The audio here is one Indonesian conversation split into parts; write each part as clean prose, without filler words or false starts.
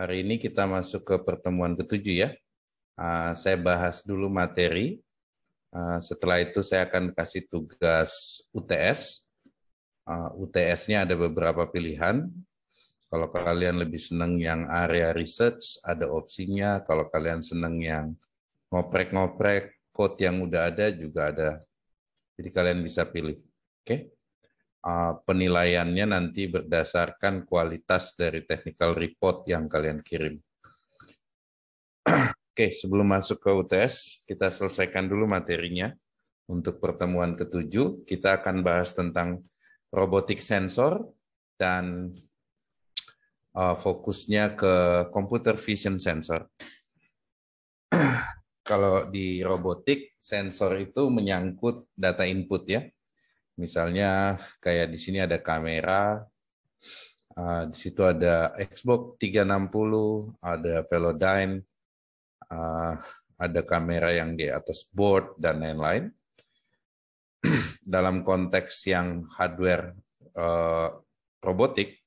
Hari ini kita masuk ke pertemuan ketujuh ya. Saya bahas dulu materi. Setelah itu saya akan kasih tugas UTS. UTS-nya ada beberapa pilihan. Kalau kalian lebih senang yang area research, ada opsinya. Kalau kalian senang yang ngoprek-ngoprek, code yang udah ada juga ada. Jadi kalian bisa pilih. Oke? Penilaiannya nanti berdasarkan kualitas dari technical report yang kalian kirim. Oke, sebelum masuk ke UTS, kita selesaikan dulu materinya. Untuk pertemuan ketujuh, kita akan bahas tentang robotic sensor dan fokusnya ke computer vision sensor. Kalau di robotik, sensor itu menyangkut data input ya. Misalnya kayak di sini ada kamera, di situ ada Xbox 360, ada Velodyne, ada kamera yang di atas board, dan lain-lain. Dalam konteks yang hardware robotik,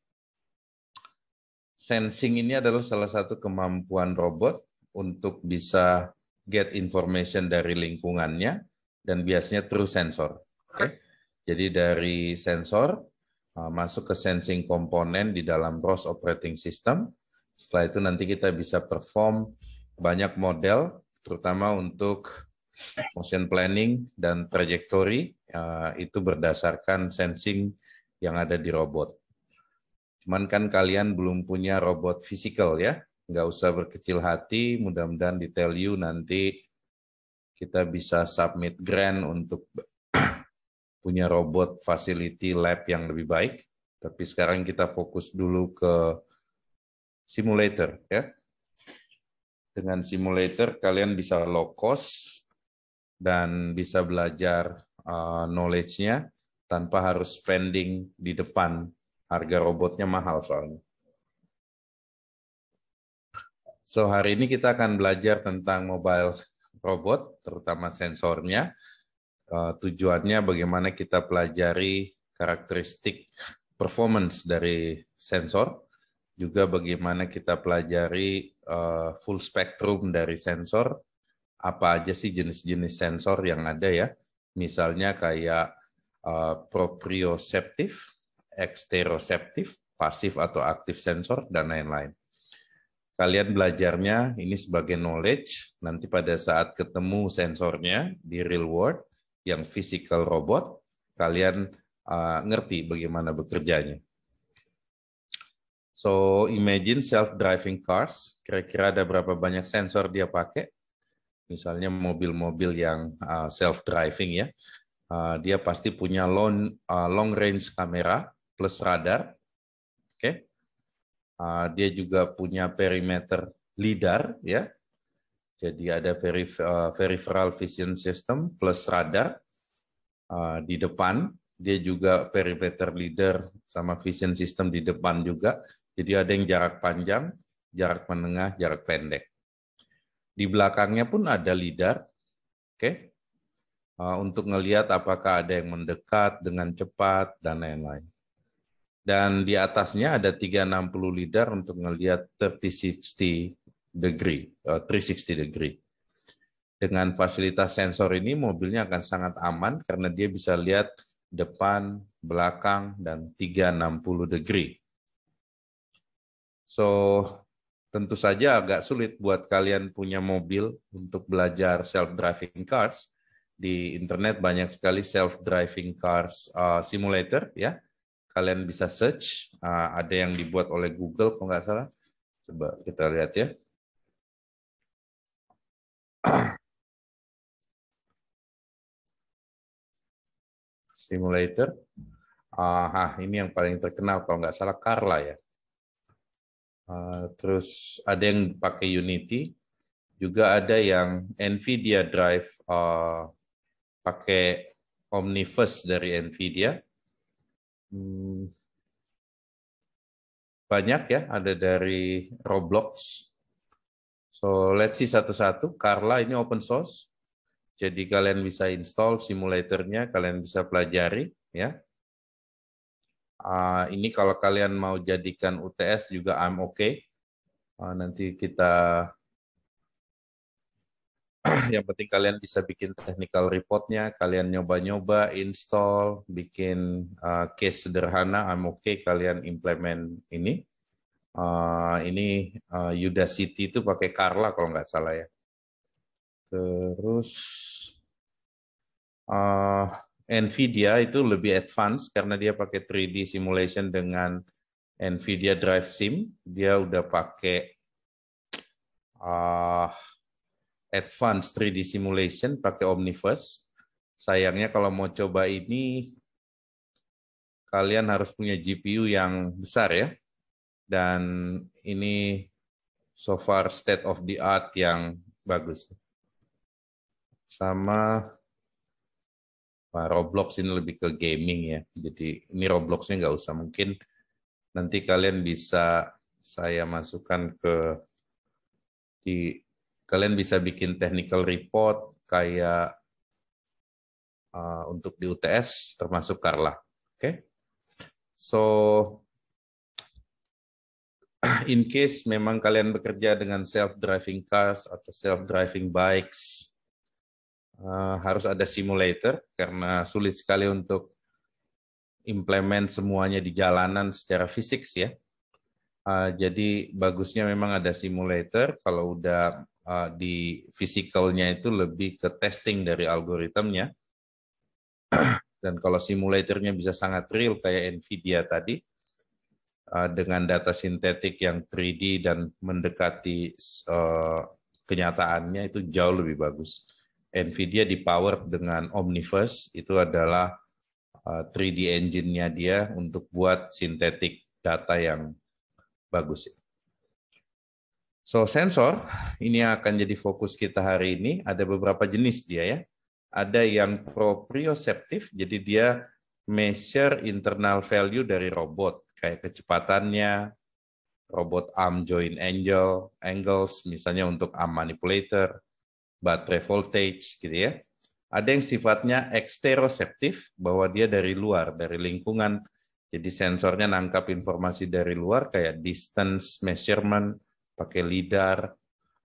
sensing ini adalah salah satu kemampuan robot untuk bisa get information dari lingkungannya, dan biasanya through sensor. Okay? Jadi dari sensor, masuk ke sensing komponen di dalam ROS operating system. Setelah itu nanti kita bisa perform banyak model, terutama untuk motion planning dan trajectory, itu berdasarkan sensing yang ada di robot. Cuman kan kalian belum punya robot physical ya, nggak usah berkecil hati, mudah-mudahan di tell you nanti kita bisa submit grant untuk punya robot facility lab yang lebih baik. Tapi sekarang kita fokus dulu ke simulator ya. Dengan simulator kalian bisa low cost dan bisa belajar knowledge-nya tanpa harus spending di depan. Harga robotnya mahal soalnya. So hari ini kita akan belajar tentang mobile robot, terutama sensornya. Tujuannya bagaimana kita pelajari karakteristik performance dari sensor, juga bagaimana kita pelajari full spectrum dari sensor, apa aja sih jenis-jenis sensor yang ada ya, misalnya kayak proprioceptive, eksteroceptive, pasif atau aktif sensor, dan lain-lain. Kalian belajarnya ini sebagai knowledge, nanti pada saat ketemu sensornya di real world, yang physical robot, kalian ngerti bagaimana bekerjanya. So, imagine self-driving cars, kira-kira ada berapa banyak sensor dia pakai? Misalnya mobil-mobil yang self-driving ya, dia pasti punya long range kamera plus radar, oke? Dia juga punya perimeter lidar ya, jadi ada peripheral vision system plus radar di depan. Dia juga perimeter lidar sama vision system di depan juga. Jadi ada yang jarak panjang, jarak menengah, jarak pendek. Di belakangnya pun ada lidar, oke? Untuk ngelihat apakah ada yang mendekat dengan cepat dan lain-lain. Dan di atasnya ada 360 lidar untuk ngelihat 360 degree. Dengan fasilitas sensor ini, mobilnya akan sangat aman karena dia bisa lihat depan, belakang, dan 360 degree. So, tentu saja agak sulit buat kalian punya mobil untuk belajar self-driving cars. Di internet banyak sekali self-driving cars simulator, ya. Kalian bisa search, ada yang dibuat oleh Google, kalau nggak salah. Coba kita lihat ya. Simulator. Ini yang paling terkenal, kalau nggak salah Carla ya. Terus ada yang pakai Unity, juga ada yang NVIDIA Drive pakai Omniverse dari NVIDIA. Banyak ya, ada dari Roblox. So let's see satu-satu. Carla ini open source, jadi kalian bisa install simulatornya, kalian bisa pelajari ya. Ini kalau kalian mau jadikan UTS juga I'm okay. Nanti kita yang penting kalian bisa bikin technical report-nya, kalian nyoba-nyoba, install, bikin case sederhana, I'm okay, kalian implement ini. Ini Udacity itu pakai Carla kalau nggak salah ya. Terus NVIDIA itu lebih advance karena dia pakai 3D simulation dengan NVIDIA Drive Sim. Dia udah pakai advanced 3D simulation pakai Omniverse. Sayangnya kalau mau coba ini, kalian harus punya GPU yang besar ya. Dan ini so far state of the art yang bagus. Sama Roblox ini lebih ke gaming ya. Jadi ini Robloxnya nggak usah. Mungkin nanti kalian bisa saya masukkan kalian bisa bikin technical report kayak untuk di UTS termasuk Carla. Oke. So in case memang kalian bekerja dengan self-driving cars atau self-driving bikes, harus ada simulator karena sulit sekali untuk implement semuanya di jalanan secara fisik ya. Jadi bagusnya memang ada simulator. Kalau udah di physicalnya itu lebih ke testing dari algoritmnya. Dan kalau simulatornya bisa sangat real kayak NVIDIA tadi, dengan data sintetik yang 3D dan mendekati kenyataannya itu jauh lebih bagus. NVIDIA dipower dengan Omniverse, itu adalah 3D engine-nya dia untuk buat sintetik data yang bagus. So, sensor, ini akan jadi fokus kita hari ini. Ada beberapa jenis dia ya. Ada yang proprioceptive, jadi dia measure internal value dari robot, kayak kecepatannya, robot arm joint angles, misalnya untuk arm manipulator, baterai voltage, gitu ya. Ada yang sifatnya exteroceptive, bahwa dia dari luar, dari lingkungan. Jadi sensornya nangkap informasi dari luar, kayak distance measurement, pakai lidar,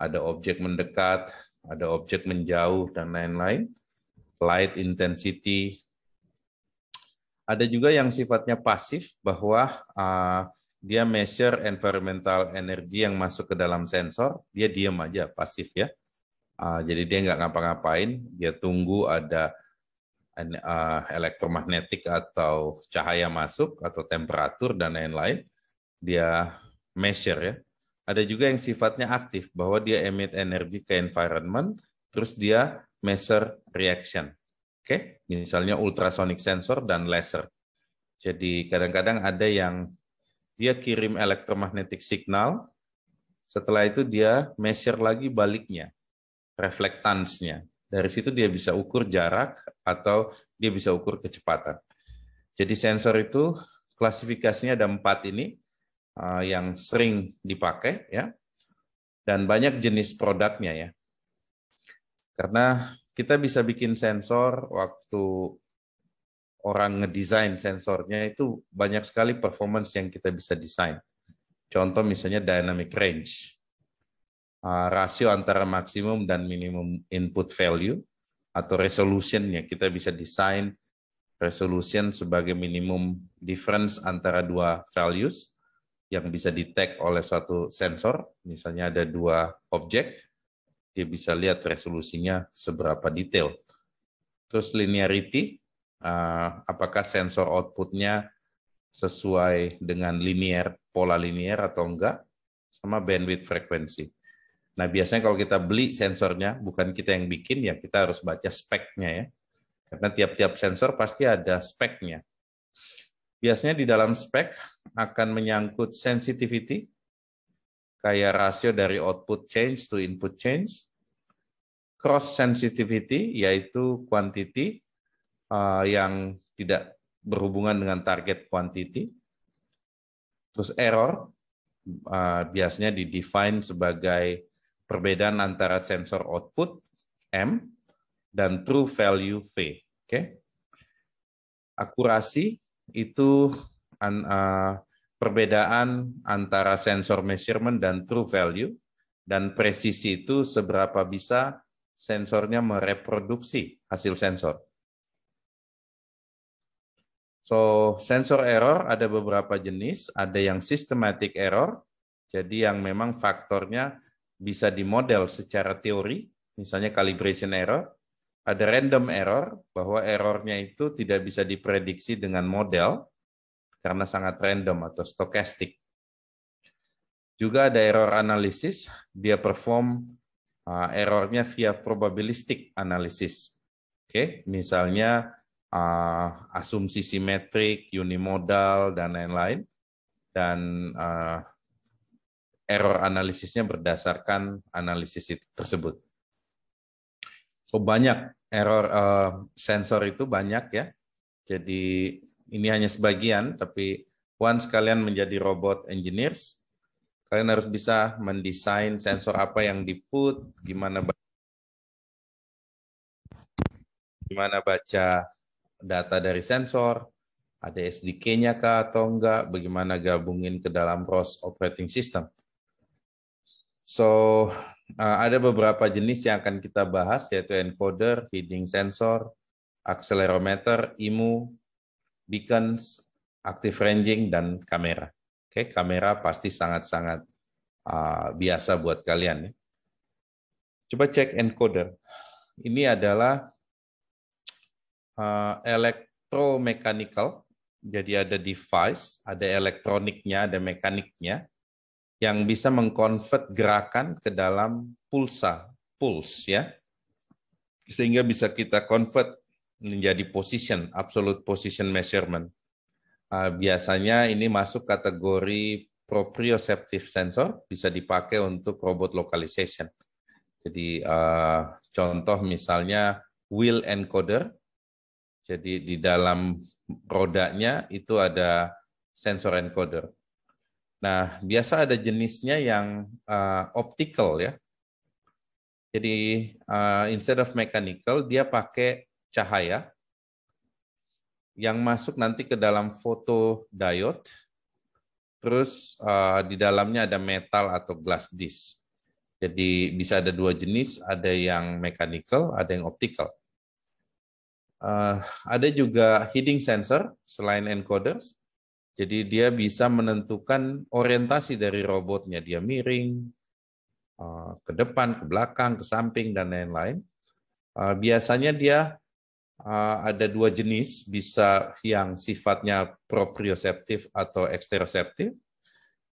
ada objek mendekat, ada objek menjauh, dan lain-lain. Light intensity. Ada juga yang sifatnya pasif, bahwa dia measure environmental energy yang masuk ke dalam sensor, dia diam aja, pasif ya. Jadi dia nggak ngapa-ngapain, dia tunggu ada elektromagnetik atau cahaya masuk, atau temperatur, dan lain-lain, dia measure ya. Ada juga yang sifatnya aktif, bahwa dia emit energi ke environment, terus dia measure reaction. Oke, misalnya ultrasonic sensor dan laser. Jadi kadang-kadang ada yang dia kirim elektromagnetic signal, setelah itu dia measure lagi baliknya, reflectance-nya. Dari situ dia bisa ukur jarak atau dia bisa ukur kecepatan. Jadi sensor itu klasifikasinya ada 4 ini yang sering dipakai ya, dan banyak jenis produknya ya. Karena kita bisa bikin sensor waktu orang ngedesain sensornya itu banyak sekali performance yang kita bisa desain. Contoh misalnya dynamic range, rasio antara maksimum dan minimum input value, atau resolutionnya. Kita bisa desain resolution sebagai minimum difference antara dua values yang bisa di-tag oleh suatu sensor. Misalnya ada 2 objek, dia bisa lihat resolusinya seberapa detail. Terus linearity, apakah sensor outputnya sesuai dengan pola linear atau enggak, sama bandwidth frekuensi. Nah biasanya kalau kita beli sensornya, bukan kita yang bikin ya, kita harus baca speknya ya. Karena tiap-tiap sensor pasti ada speknya. Biasanya di dalam spek akan menyangkut sensitivity, kayak rasio dari output change to input change, cross sensitivity, yaitu quantity yang tidak berhubungan dengan target quantity, terus error, biasanya di-define sebagai perbedaan antara sensor output, M, dan true value, V. Okay? Akurasi itu perbedaan antara sensor measurement dan true value, dan presisi itu seberapa bisa sensornya mereproduksi hasil sensor. So, sensor error ada beberapa jenis, ada yang systematic error, jadi yang memang faktornya bisa dimodel secara teori, misalnya calibration error. Ada random error, bahwa errornya itu tidak bisa diprediksi dengan model, karena sangat random atau stokastik. Juga ada error analysis, dia perform errornya via probabilistic analysis. Oke, misalnya asumsi simetrik, unimodal, dan lain-lain. Dan error analisisnya berdasarkan analisis itu tersebut. So, banyak error sensor itu banyak ya. Jadi ini hanya sebagian, tapi once kalian menjadi robot engineers, kalian harus bisa mendesain sensor apa yang di-put, gimana baca data dari sensor, ada SDK-nya kah atau enggak, bagaimana gabungin ke dalam ROS operating system. So, ada beberapa jenis yang akan kita bahas, yaitu encoder, feeding sensor, accelerometer, IMU, beacons, active ranging, dan kamera. Oke, kamera pasti sangat-sangat biasa buat kalian. Ya. Coba cek encoder. Ini adalah electromechanical, jadi ada device, ada elektroniknya, ada mekaniknya, yang bisa mengkonvert gerakan ke dalam pulse ya, sehingga bisa kita convert menjadi position, absolute position measurement. Biasanya ini masuk kategori proprioceptive sensor, bisa dipakai untuk robot localization. Jadi contoh misalnya wheel encoder, jadi di dalam rodanya itu ada sensor encoder. Nah, biasa ada jenisnya yang optical ya. Jadi instead of mechanical, dia pakai cahaya yang masuk nanti ke dalam photodiode, terus di dalamnya ada metal atau glass disc. Jadi bisa ada dua jenis, ada yang mechanical, ada yang optical. Ada juga heading sensor selain encoders. Jadi dia bisa menentukan orientasi dari robotnya, dia miring, ke depan, ke belakang, ke samping, dan lain-lain. Biasanya dia ada dua jenis, bisa yang sifatnya proprioceptif atau eksteroceptif.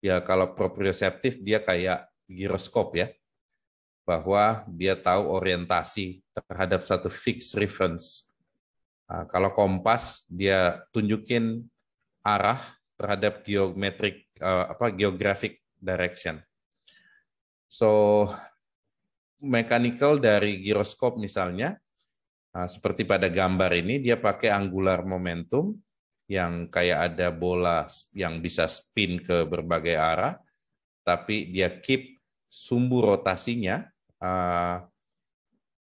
Ya, kalau proprioceptif dia kayak giroskop ya, bahwa dia tahu orientasi terhadap satu fixed reference. Kalau kompas, dia tunjukin arah terhadap geographic direction. So, mechanical dari giroskop misalnya, seperti pada gambar ini, dia pakai angular momentum yang kayak ada bola yang bisa spin ke berbagai arah, tapi dia keep sumbu rotasinya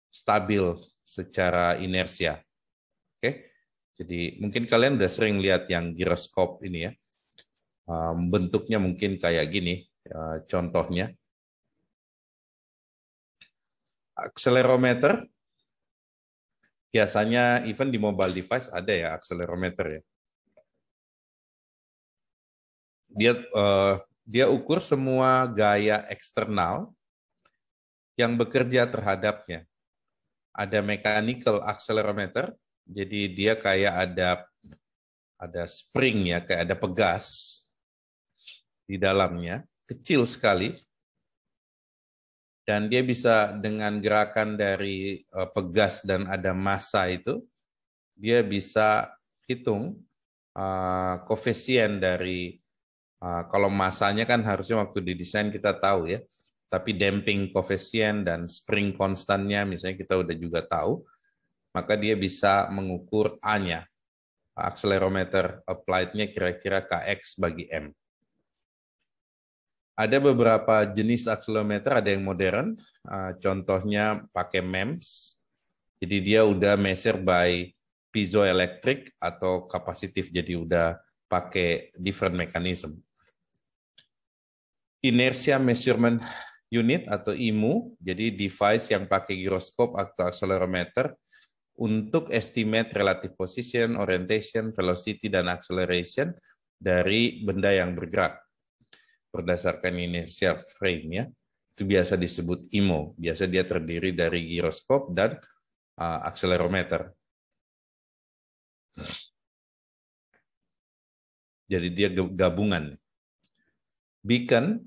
stabil secara inersia. Oke, jadi mungkin kalian udah sering lihat yang giroskop ini ya, bentuknya mungkin kayak gini, contohnya. Accelerometer, biasanya even di mobile device ada ya accelerometer ya. Dia ukur semua gaya eksternal yang bekerja terhadapnya. Ada mechanical accelerometer, jadi dia kayak ada spring ya, kayak ada pegas di dalamnya, kecil sekali. Dan dia bisa dengan gerakan dari pegas dan ada massa itu, dia bisa hitung koefisien dari, kalau massanya kan harusnya waktu didesain kita tahu ya, tapi damping koefisien dan spring konstannya misalnya kita udah juga tahu, maka dia bisa mengukur A-nya, accelerometer applied-nya kira-kira Kx bagi M. Ada beberapa jenis accelerometer, ada yang modern, contohnya pakai MEMS, jadi dia udah measure by piezoelectric atau kapasitif, jadi udah pakai different mechanism. Inertia Measurement Unit atau IMU, jadi device yang pakai giroskop atau accelerometer untuk estimate relative position, orientation, velocity, dan acceleration dari benda yang bergerak berdasarkan inertia frame ya. Itu biasa disebut IMO. Biasa dia terdiri dari giroskop dan accelerometer. Jadi dia gabungan. Beacon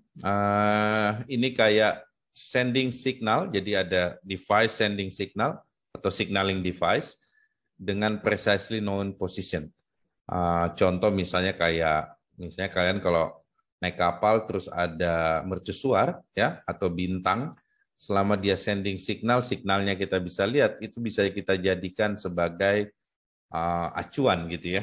ini kayak sending signal, jadi ada device sending signal atau signaling device dengan precisely known position. Contoh misalnya kalian kalau naik kapal terus ada mercusuar ya atau bintang, selama dia sending signal, signalnya kita bisa lihat, itu bisa kita jadikan sebagai acuan gitu ya.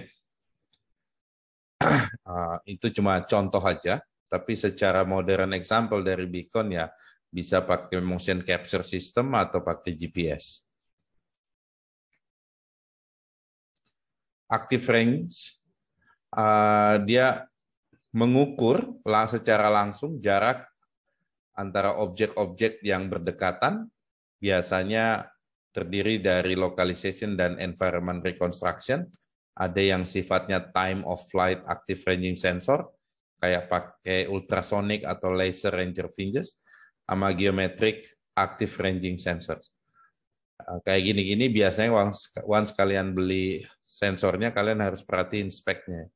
Itu cuma contoh aja, tapi secara modern example dari beacon ya bisa pakai motion capture system atau pakai GPS. Active range, dia mengukur secara langsung jarak antara objek-objek yang berdekatan, biasanya terdiri dari localization dan environment reconstruction. Ada yang sifatnya time of flight active ranging sensor, kayak pakai ultrasonic atau laser ranger fringes, sama geometric active ranging sensor. Kayak gini-gini biasanya once kalian beli sensornya, kalian harus perhatiin speknya.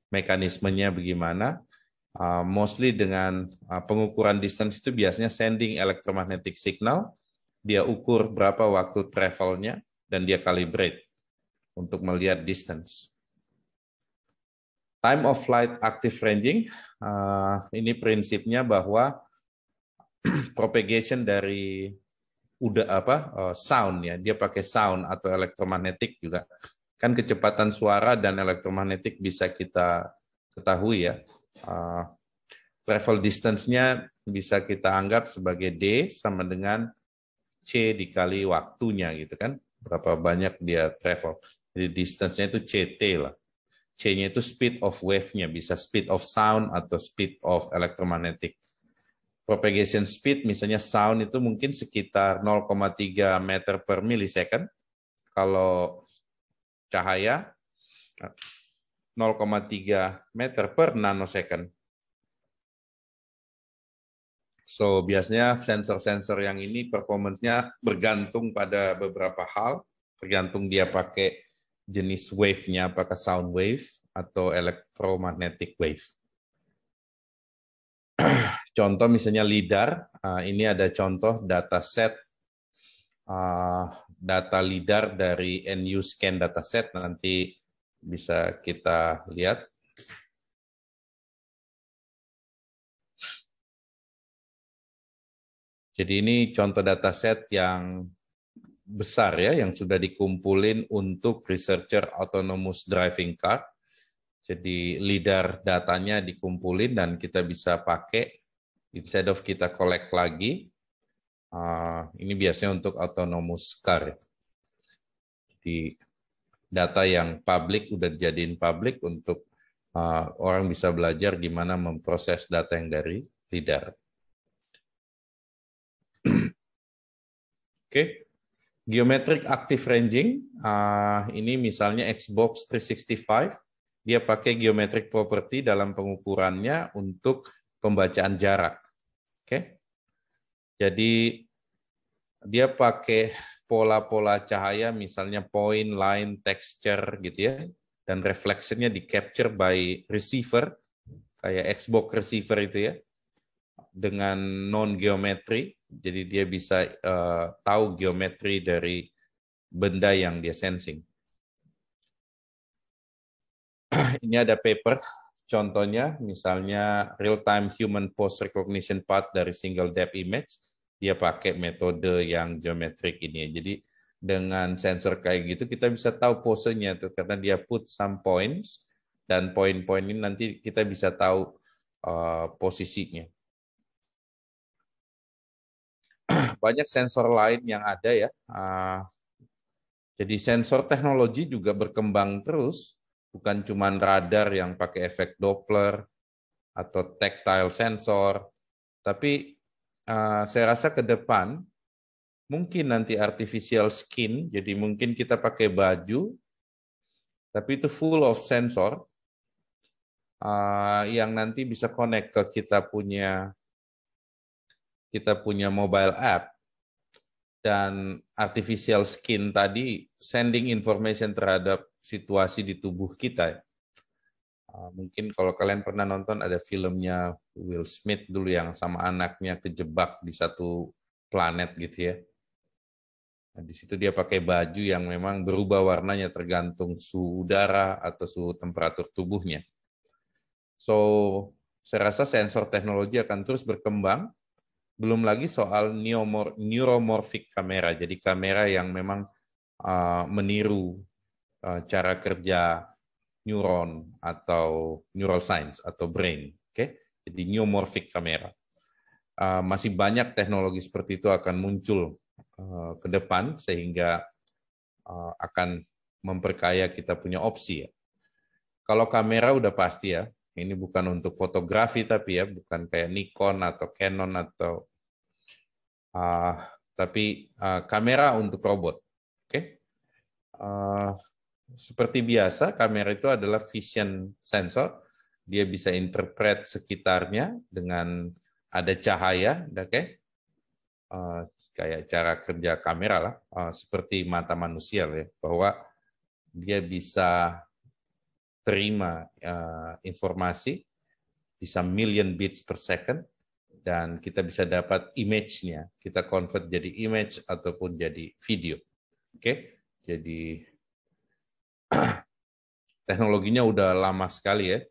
Mekanismenya bagaimana, mostly dengan pengukuran distance itu biasanya sending electromagnetic signal, dia ukur berapa waktu travelnya, dan dia calibrate untuk melihat distance. Time of flight active ranging, ini prinsipnya bahwa propagation dari sound ya, dia pakai sound atau elektromagnetik juga. Kan kecepatan suara dan elektromagnetik bisa kita ketahui ya. Travel distance-nya bisa kita anggap sebagai D sama dengan C dikali waktunya gitu kan. Berapa banyak dia travel. Jadi distance-nya itu CT lah. C-nya itu speed of wave-nya, bisa speed of sound atau speed of electromagnetic. Propagation speed misalnya sound itu mungkin sekitar 0,3 meter per millisecond. Kalau cahaya 0,3 meter per nanosecond. So biasanya sensor-sensor yang ini performance-nya bergantung pada beberapa hal, tergantung dia pakai jenis wave-nya, apakah sound wave atau electromagnetic wave. Contoh misalnya LIDAR, ini ada contoh dataset data LIDAR dari NU Scan dataset, nanti bisa kita lihat. Jadi ini contoh dataset yang besar ya, yang sudah dikumpulin untuk researcher autonomous driving car. Jadi LIDAR datanya dikumpulin dan kita bisa pakai, instead of kita collect lagi, ini biasanya untuk autonomous car. Jadi data yang publik udah dijadiin publik untuk orang bisa belajar gimana memproses data yang dari LIDAR. Oke. Geometric active ranging, ini misalnya Xbox 365, dia pakai geometric property dalam pengukurannya untuk pembacaan jarak. Oke. Jadi dia pakai pola-pola cahaya, misalnya point, line, texture gitu ya, dan reflectionnya di capture by receiver, kayak Xbox receiver itu ya, dengan non-geometri, jadi dia bisa tahu geometri dari benda yang dia sensing. Ini ada paper, contohnya misalnya real-time human pose recognition path dari single depth image, dia pakai metode yang geometrik ini. Jadi dengan sensor kayak gitu kita bisa tahu posenya tuh, karena dia put some points, dan poin-poin ini nanti kita bisa tahu posisinya. Banyak sensor lain yang ada ya. Jadi sensor teknologi juga berkembang terus bukan cuma radar yang pakai efek Doppler atau tactile sensor, tapi saya rasa ke depan mungkin nanti artificial skin, jadi mungkin kita pakai baju, tapi itu full of sensor yang nanti bisa connect ke kita punya mobile app, dan artificial skin tadi sending information terhadap situasi di tubuh kita. Mungkin kalau kalian pernah nonton ada filmnya Will Smith dulu yang sama anaknya kejebak di satu planet gitu ya. Nah, di situ dia pakai baju yang memang berubah warnanya tergantung suhu udara atau suhu temperatur tubuhnya. So, saya rasa sensor teknologi akan terus berkembang. Belum lagi soal neuromorphic kamera, jadi kamera yang memang meniru cara kerja neuron atau neural science atau brain. Oke? Jadi neuromorphic kamera. Masih banyak teknologi seperti itu akan muncul ke depan sehingga akan memperkaya kita punya opsi ya. Kalau kamera udah pasti ya, ini bukan untuk fotografi tapi ya, bukan kayak Nikon atau Canon atau tapi kamera untuk robot. Oke? Seperti biasa, kamera itu adalah vision sensor. Dia bisa interpret sekitarnya dengan ada cahaya, oke? Kayak cara kerja kamera lah, seperti mata manusia ya, bahwa dia bisa terima informasi bisa million bits per second dan kita bisa dapat image-nya, kita convert jadi image ataupun jadi video. Oke? Jadi teknologinya udah lama sekali ya.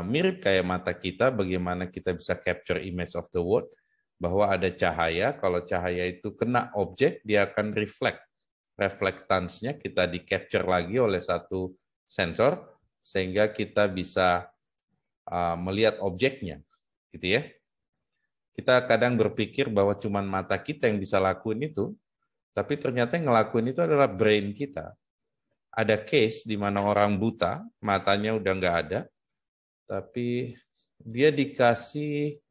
Mirip kayak mata kita, bagaimana kita bisa capture image of the world, bahwa ada cahaya, kalau cahaya itu kena objek, dia akan reflect. Reflectance-nya kita di-capture lagi oleh satu sensor, sehingga kita bisa melihat objeknya. Gitu ya. Kita kadang berpikir bahwa cuma mata kita yang bisa lakuin itu, tapi ternyata yang ngelakuin itu adalah brain kita. Ada case di mana orang buta, matanya udah nggak ada, tapi dia dikasih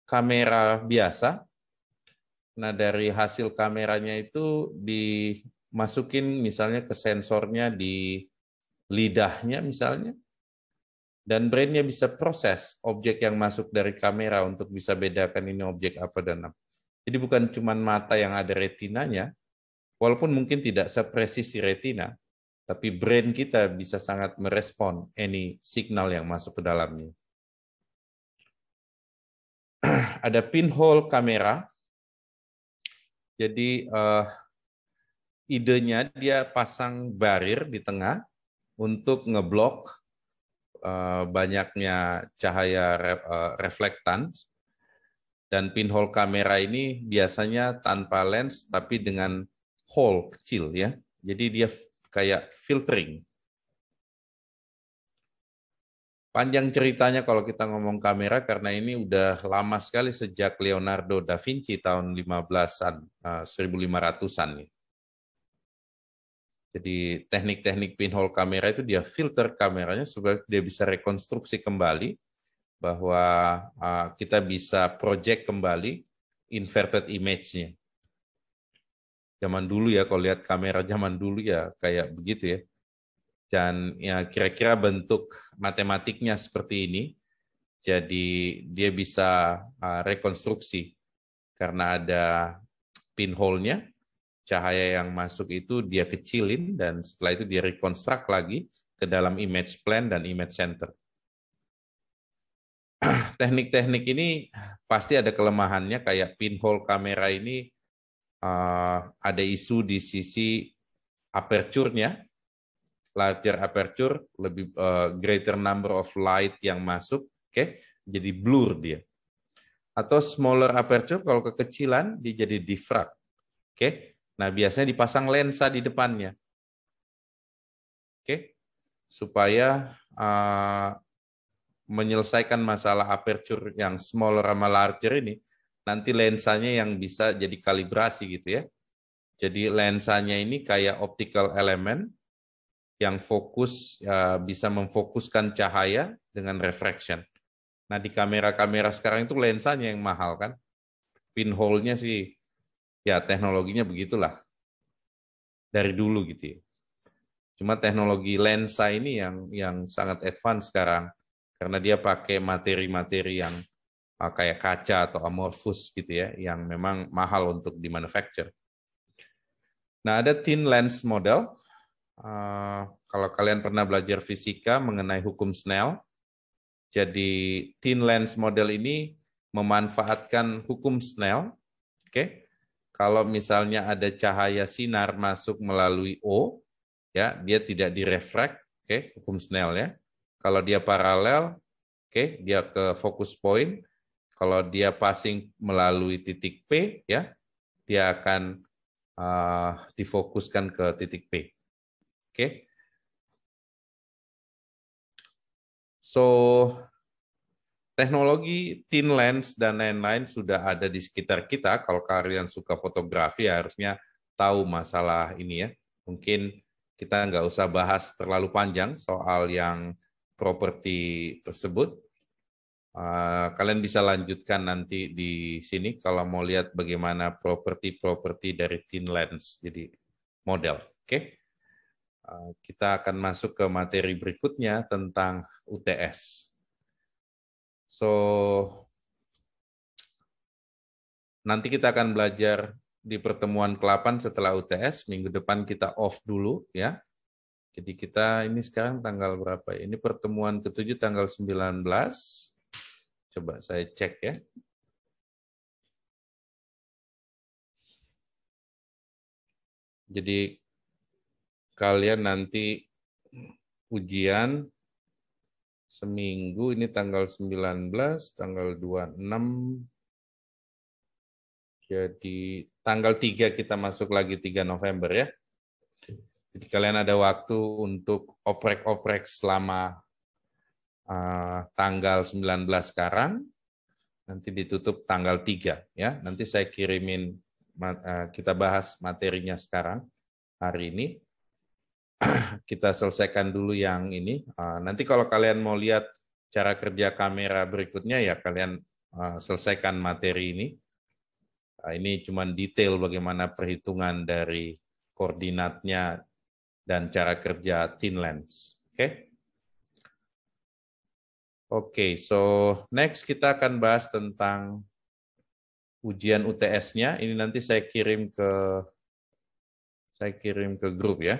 kamera biasa. Nah, dari hasil kameranya itu dimasukin misalnya ke sensornya di lidahnya misalnya, dan brainnya bisa proses objek yang masuk dari kamera untuk bisa bedakan ini objek apa dan apa. Jadi bukan cuma mata yang ada retinanya, walaupun mungkin tidak sepresisi retina, tapi brain kita bisa sangat merespon any signal yang masuk ke dalamnya. Ada pinhole kamera. Jadi idenya dia pasang barrier di tengah untuk ngeblok banyaknya cahaya reflektan. Dan pinhole kamera ini biasanya tanpa lens tapi dengan hole kecil ya. Jadi dia kayak filtering. Panjang ceritanya kalau kita ngomong kamera karena ini udah lama sekali sejak Leonardo da Vinci tahun 15-an, 1500-an nih. Jadi teknik-teknik pinhole kamera itu dia filter kameranya supaya dia bisa rekonstruksi kembali bahwa kita bisa project kembali inverted image-nya. Zaman dulu ya, kalau lihat kamera zaman dulu ya kayak begitu ya. Dan ya kira-kira bentuk matematiknya seperti ini. Jadi dia bisa rekonstruksi karena ada pinhole-nya, cahaya yang masuk itu dia kecilin dan setelah itu dia rekonstruk lagi ke dalam image plane dan image center. Teknik-teknik ini pasti ada kelemahannya, kayak pinhole kamera ini ada isu di sisi aperture-nya. Larger aperture, lebih greater number of light yang masuk, oke, jadi blur dia. Atau smaller aperture, kalau kekecilan dia jadi diffract, oke. Nah biasanya dipasang lensa di depannya, oke, supaya menyelesaikan masalah aperture yang smaller sama larger ini, nanti lensanya yang bisa jadi kalibrasi gitu ya. Jadi lensanya ini kayak optical element yang fokus bisa memfokuskan cahaya dengan refraction. Nah, di kamera-kamera sekarang itu lensanya yang mahal kan. Pinhole-nya sih ya teknologinya begitulah. Dari dulu gitu ya. Cuma teknologi lensa ini yang sangat advance sekarang karena dia pakai materi-materi yang kayak kaca atau amorphous gitu ya, yang memang mahal untuk dimanufacture. Nah, ada thin lens model. Kalau kalian pernah belajar fisika mengenai hukum Snell, jadi thin lens model ini memanfaatkan hukum Snell. Oke, kalau misalnya ada cahaya sinar masuk melalui O, ya dia tidak direfract, oke, hukum Snell ya. Kalau dia paralel, oke, dia ke focus point. Kalau dia passing melalui titik P, ya, dia akan difokuskan ke titik P. Oke. So, teknologi thin lens dan lain-lain sudah ada di sekitar kita. Kalau kalian suka fotografi, harusnya tahu masalah ini ya. Mungkin kita nggak usah bahas terlalu panjang soal yang properti tersebut. Kalian bisa lanjutkan nanti di sini kalau mau lihat bagaimana properti-properti dari thin lens, jadi model. Oke, kita akan masuk ke materi berikutnya tentang UTS. So, nanti kita akan belajar di pertemuan ke-8 setelah UTS. Minggu depan kita off dulu ya. Jadi kita ini sekarang tanggal berapa? Ini pertemuan ke-7 tanggal 19. Coba saya cek ya. Jadi kalian nanti ujian seminggu, ini tanggal 19, tanggal 26. Jadi tanggal 3 kita masuk lagi 3 November ya. Jadi kalian ada waktu untuk oprek-oprek selama tanggal 19 sekarang, nanti ditutup tanggal 3 ya. Nanti saya kirimin, kita bahas materinya sekarang hari ini. Kita selesaikan dulu yang ini. Nanti kalau kalian mau lihat cara kerja kamera berikutnya ya kalian selesaikan materi ini. Ini cuma detail bagaimana perhitungan dari koordinatnya dan cara kerja thin lens. Oke? Oke, so next kita akan bahas tentang ujian UTS-nya. Ini nanti saya kirim ke grup ya.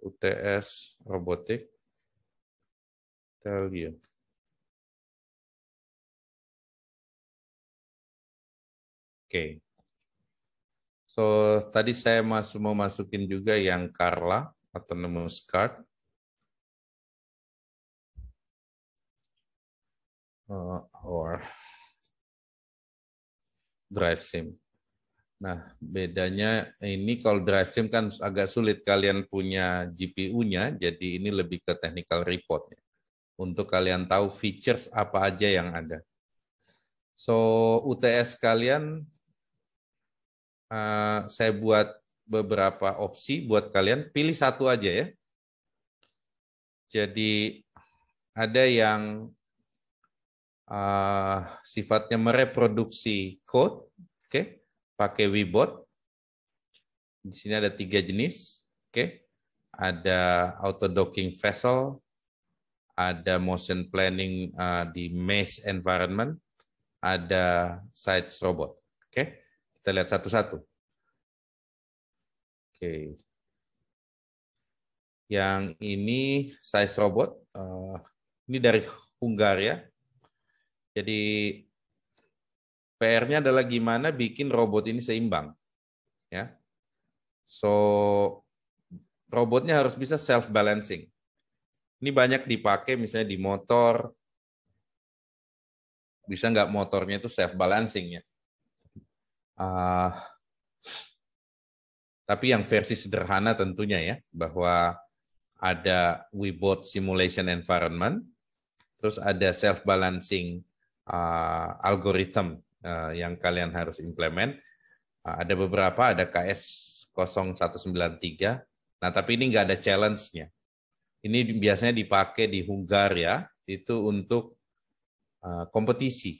UTS robotik. Tell you. Oke. So tadi saya mau masukin juga yang Carla autonomous card. Or drive sim. Nah, bedanya ini kalau drive sim kan agak sulit kalian punya GPU-nya, jadi ini lebih ke technical report ya. Untuk kalian tahu features apa aja yang ada. So, UTS kalian saya buat beberapa opsi buat kalian, pilih satu aja ya. Jadi ada yang sifatnya mereproduksi code, oke, pakai Webot. Di sini ada 3 jenis, oke. Ada auto docking vessel, ada motion planning di mesh environment, ada sites robot, oke. Kita lihat satu-satu. Oke. Yang ini size robot, ini dari Hungaria. Jadi PR-nya adalah gimana bikin robot ini seimbang, ya. So robotnya harus bisa self balancing. Ini banyak dipakai misalnya di motor, bisa nggak motornya itu self balancing ya. Tapi yang versi sederhana tentunya ya, bahwa ada Webot simulation environment, terus ada self balancing algorithm yang kalian harus implement. Ada beberapa, ada KS0193, Nah, tapi ini nggak ada challenge-nya. Ini biasanya dipakai di Hungaria itu untuk kompetisi.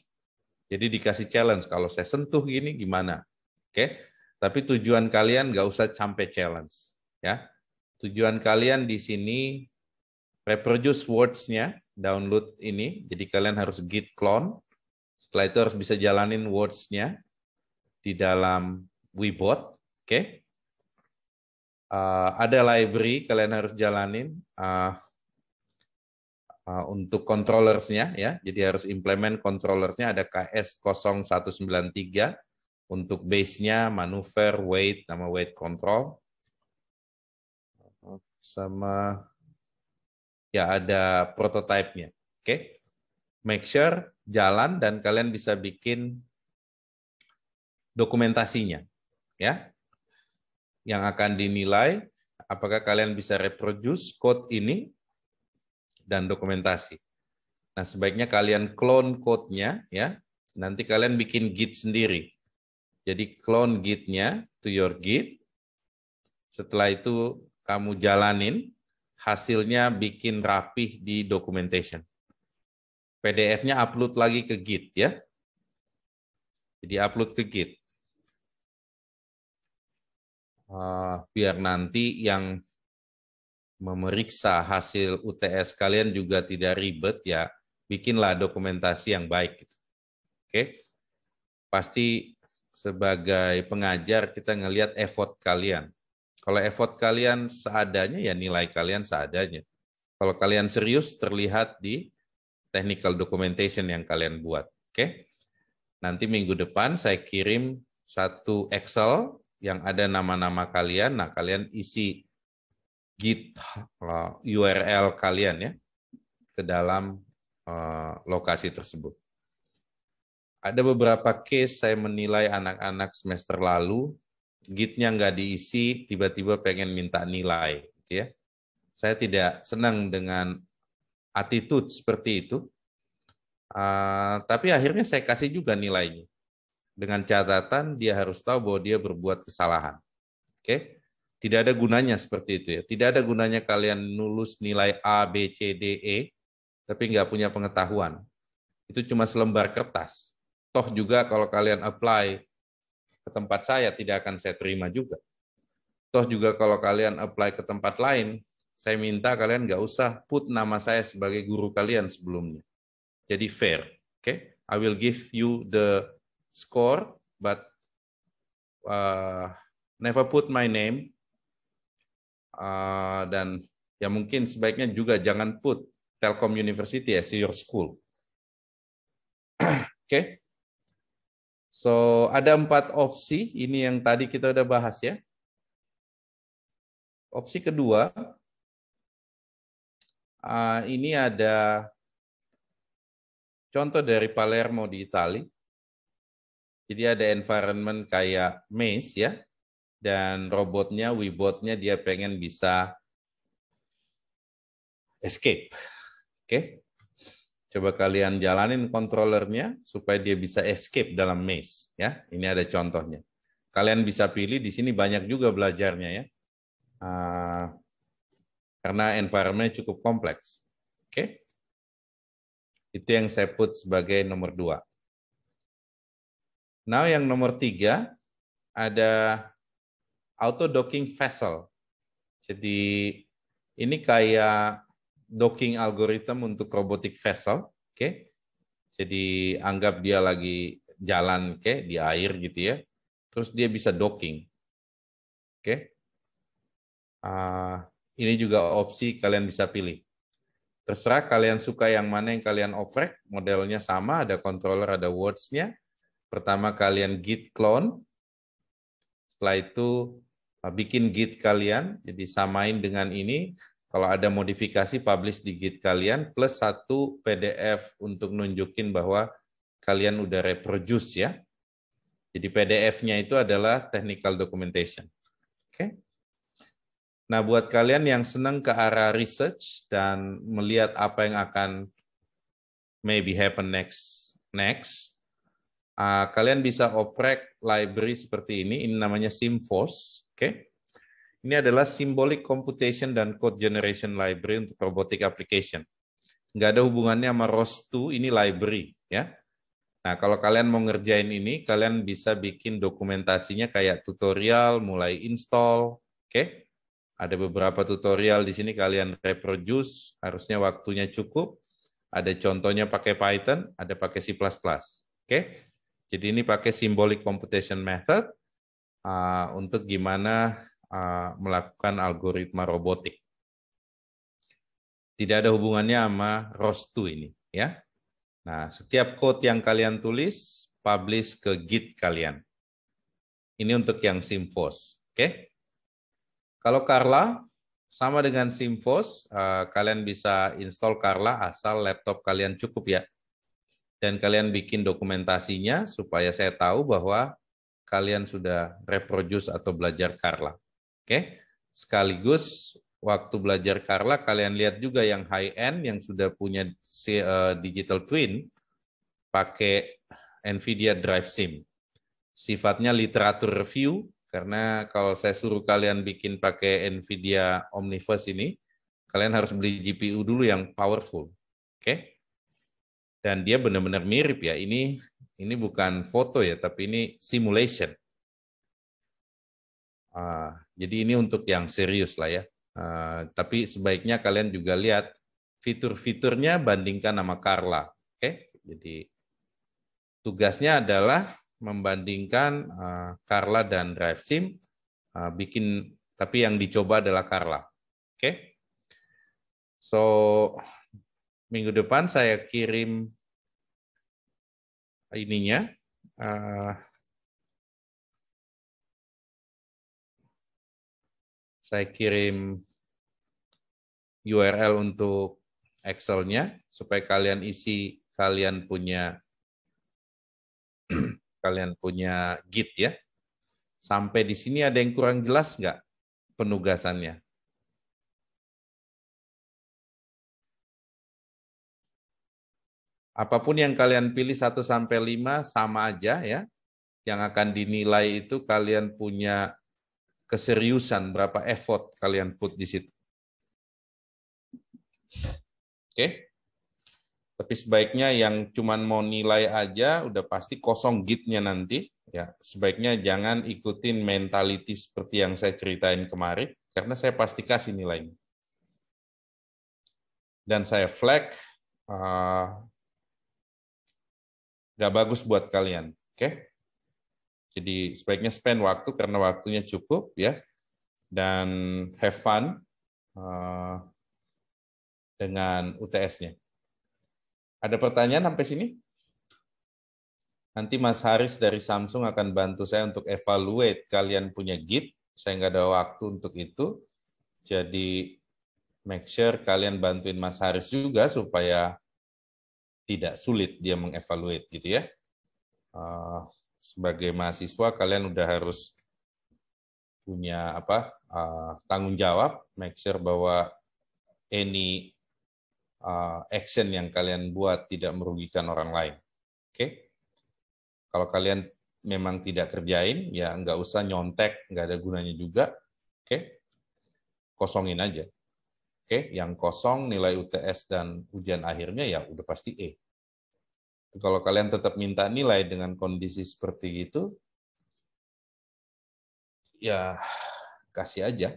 Jadi dikasih challenge, kalau saya sentuh gini gimana. Oke? Tapi tujuan kalian nggak usah sampai challenge. Ya. Tujuan kalian di sini reproduce words-nya, download ini. Jadi kalian harus git clone. Setelah itu harus bisa jalanin words-nya di dalam Webot. Oke? Ada library kalian harus jalanin untuk controllers-nya ya. Jadi harus implement controllers-nya, ada KS0193 untuk base-nya, maneuver, weight, nama weight control. Sama ya ada prototype-nya. Oke. Make sure jalan dan kalian bisa bikin dokumentasinya ya. Yang akan dinilai apakah kalian bisa reproduce code ini dan dokumentasi. Nah, sebaiknya kalian clone code-nya ya. Nanti kalian bikin git sendiri. Jadi clone git-nya to your git. Setelah itu kamu jalanin, hasilnya bikin rapih di documentation. PDF-nya upload lagi ke git ya. Jadi upload ke git. Biar nanti yang memeriksa hasil UTS kalian juga tidak ribet ya, bikinlah dokumentasi yang baik. Oke, pasti sebagai pengajar kita ngelihat effort kalian. Kalau effort kalian seadanya ya nilai kalian seadanya. Kalau kalian serius terlihat di technical documentation yang kalian buat. Oke, nanti minggu depan saya kirim satu Excel yang ada nama-nama kalian. Nah, kalian isi Git URL kalian ya ke dalam lokasi tersebut. Ada beberapa case saya menilai anak-anak semester lalu, Git-nya nggak diisi, tiba-tiba pengen minta nilai. Gitu ya. Saya tidak senang dengan attitude seperti itu, tapi akhirnya saya kasih juga nilainya. Dengan catatan dia harus tahu bahwa dia berbuat kesalahan. Oke? Tidak ada gunanya seperti itu ya. Tidak ada gunanya kalian nulis nilai A, B, C, D, E, tapi nggak punya pengetahuan. Itu cuma selembar kertas. Toh juga kalau kalian apply ke tempat saya, tidak akan saya terima juga. Toh juga kalau kalian apply ke tempat lain, saya minta kalian nggak usah put nama saya sebagai guru kalian sebelumnya. Jadi fair. Okay? I will give you the score, but never put my name. Dan ya mungkin sebaiknya juga jangan put Telkom University as your school. Oke. So, ada 4 opsi, ini yang tadi kita udah bahas ya. Opsi kedua, ini ada contoh dari Palermo di Italia. Jadi ada environment kayak maze ya, dan robotnya, Webotnya dia pengen bisa escape. Oke. Coba kalian jalanin controllernya supaya dia bisa escape dalam maze ya. Ini ada contohnya. Kalian bisa pilih di sini, banyak juga belajarnya ya. Karena environment cukup kompleks. Oke. Itu yang saya put sebagai nomor 2. Now yang nomor 3 ada auto docking vessel. Jadi ini kayak docking algorithm untuk robotic vessel, oke? Jadi anggap dia lagi jalan di air gitu ya, terus dia bisa docking, oke? Ini juga opsi kalian bisa pilih. Terserah kalian suka yang mana yang kalian oprek, modelnya sama, ada controller, ada words-nya. Pertama kalian git clone, setelah itu bikin git kalian, jadi samain dengan ini. Kalau ada modifikasi, publish di git kalian, plus 1 PDF untuk nunjukin bahwa kalian udah reproduce ya. Jadi PDF-nya itu adalah technical documentation. Oke. Nah, buat kalian yang senang ke arah research dan melihat apa yang akan maybe happen next, kalian bisa oprek library seperti ini namanya SimForce. Oke. Ini adalah Symbolic Computation dan Code Generation Library untuk robotic application. Nggak ada hubungannya sama ROS2, ini library. Ya. Nah, kalau kalian mau ngerjain ini, kalian bisa bikin dokumentasinya kayak tutorial, mulai install. Oke? Ada beberapa tutorial di sini kalian reproduce, harusnya waktunya cukup. Ada contohnya pakai Python, ada pakai C++. Oke? Jadi ini pakai Symbolic Computation Method untuk gimana melakukan algoritma robotik. Tidak ada hubungannya sama ROS2 ini, ya. Nah, setiap code yang kalian tulis publish ke Git kalian. Ini untuk yang Symfos, oke? Kalau Carla sama dengan Symfos, kalian bisa install Carla asal laptop kalian cukup ya. Dan kalian bikin dokumentasinya supaya saya tahu bahwa kalian sudah reproduce atau belajar Carla. Oke, sekaligus waktu belajar Carla, kalian lihat juga yang high-end, yang sudah punya digital twin, pakai NVIDIA Drive Sim. Sifatnya literatur review, karena kalau saya suruh kalian bikin pakai NVIDIA Omniverse ini, kalian harus beli GPU dulu yang powerful. Oke? Dan dia benar-benar mirip ya, ini bukan foto ya, tapi ini simulation. Jadi ini untuk yang serius lah ya. Tapi sebaiknya kalian juga lihat fitur-fiturnya bandingkan sama Carla. Oke, jadi tugasnya adalah membandingkan Carla dan Drive Sim, tapi yang dicoba adalah Carla. Oke, so minggu depan saya kirim ininya. Saya kirim URL untuk Excel-nya supaya kalian isi, kalian punya Git ya. Sampai di sini ada yang kurang jelas nggak penugasannya? Apapun yang kalian pilih 1 sampai 5 sama aja ya. Yang akan dinilai itu kalian punya keseriusan, berapa effort kalian put di situ. Oke. Tapi sebaiknya yang cuman mau nilai aja udah pasti kosong Git-nya nanti. Ya, sebaiknya jangan ikutin mentality seperti yang saya ceritain kemarin, karena saya pasti kasih nilainya. Dan saya flag nggak bagus buat kalian. Oke? Jadi sebaiknya spend waktu karena waktunya cukup ya, dan have fun dengan UTS-nya. Ada pertanyaan sampai sini? Nanti Mas Haris dari Samsung akan bantu saya untuk evaluate kalian punya Git. Saya nggak ada waktu untuk itu. Jadi make sure kalian bantuin Mas Haris juga supaya tidak sulit dia mengevaluate gitu ya. Sebagai mahasiswa kalian udah harus punya tanggung jawab, make sure bahwa any action yang kalian buat tidak merugikan orang lain. Oke? Kalau kalian memang tidak kerjain, ya nggak usah nyontek, nggak ada gunanya juga. Oke? Kosongin aja. Oke? Yang kosong nilai UTS dan ujian akhirnya ya udah pasti E. Kalau kalian tetap minta nilai dengan kondisi seperti itu, ya kasih aja.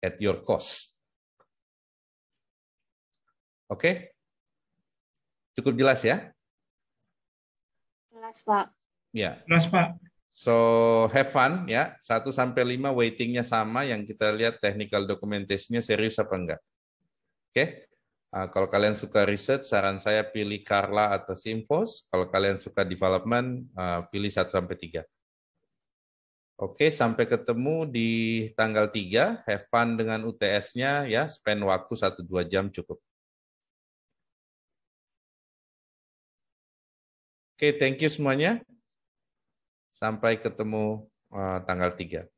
At your cost. Oke? Cukup jelas ya? Jelas, Pak. Ya. Jelas, Pak. So, have fun ya. 1 sampai 5 weighting-nya sama, yang kita lihat technical documentation-nya serius apa enggak. Oke? Kalau kalian suka riset, saran saya pilih Carla atau Symfos. Kalau kalian suka development, pilih 1 sampai 3. Oke, sampai ketemu di tanggal 3. Have fun dengan UTS-nya ya, spend waktu 1-2 jam cukup. Oke, thank you semuanya. Sampai ketemu tanggal 3.